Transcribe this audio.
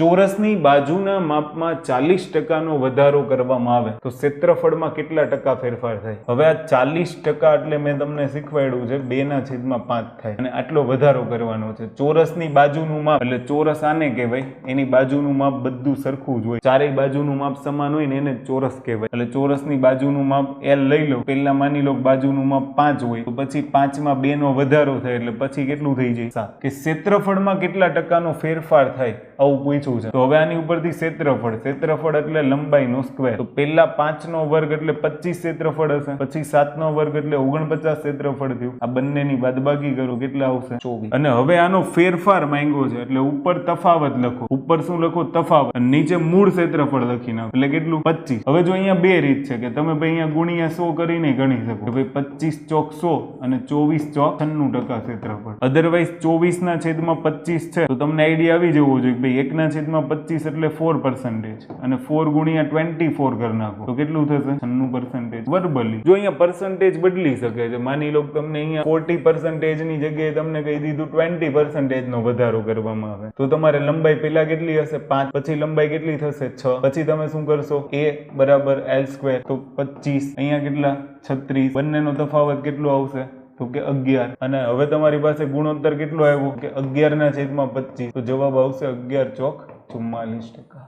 ચોરસની બાજુના માપમાં 40% વધારો કરવામાં આવે તો ક્ષેત્રફળમાં કેટલા ટકા ફેરફાર થાય? હવે આ 40% એટલે મેં તમને શીખવાડ્યું છે 2/5 થાય અને આટલો વધારો કરવાનો છે. ચોરસની બાજુનું માપ એટલે ચોરસ આને કહેવાય, એની બાજુનું માપ બધું સરખું જ હોય, ચારેય બાજુનું માપ સમાન હોય ને એને ચોરસ કહેવાય. એટલે ચોરસની બાજુનું માપ L લઈ લો, પહેલા માની લો બાજુનું માપ 5 હોય તો પછી 5માં 2 નો વધારો થાય એટલે પછી કેટલું થઈ જાય? 7. કે ક્ષેત્રફળમાં કેટલા ટકાનો ફેરફાર થાય આવું પૂછ્યું છે. તો હવે આની ઉપરથી ક્ષેત્રફળ એટલે લંબાઈનો સ્ક્વેર. તો પહેલા 5 નો વર્ગ એટલે 25 ક્ષેત્રફળ હશે, પછી 7 નો વર્ગ એટલે 49 ક્ષેત્રફળ થયું. આ બંનેની બાદબાકી કરો કેટલા આવશે? 24. અને હવે આનો ફેરફાર માંગ્યો છે એટલે ઉપર તફાવત લખો. ઉપર શું લખો? તફાવત. અને નીચે મૂળ ક્ષેત્રફળ લખી નાખો એટલે કેટલું? 25. હવે જો અહીંયા બે રીત છે કે તમે ભાઈ અહીંયા ગુણ્યા 100 કરીને ગણી શકો. ભાઈ 25 ચોક 100 અને 24 ચોક 96% ક્ષેત્રફળ. અધરવાઇઝ 24/25 છે તો તમને આઈડિયા આવી જવો જોઈએ ભાઈ 1/25 એટલે 4% અને 4 ગુણ્યા 24 કરી નાખો તો કેટલું થશે? 96%. વર્બલી જો અહીંયા પર્સન્ટેજ બદલી શકે છે. માની લો તમને અહીંયા 40% ની જગ્યાએ તમને કહી દીધું 20% નો વધારો કરવામાં આવે તો તમારે લંબાઈ પેલા કેટલી હશે? 5. પછી લંબાઈ કેટલી થશે? 6. પછી તમે શું કરશો? a બરાબર L² તો 25. અહીંયા કેટલા? 36. બંનેનો તફાવત કેટલો આવશે? તો કે 11. અને હવે તમારી પાસે ગુણોત્તર કેટલો આવ્યો? કે 11/25. તો જવાબ આવશે 11 ચોક 44%.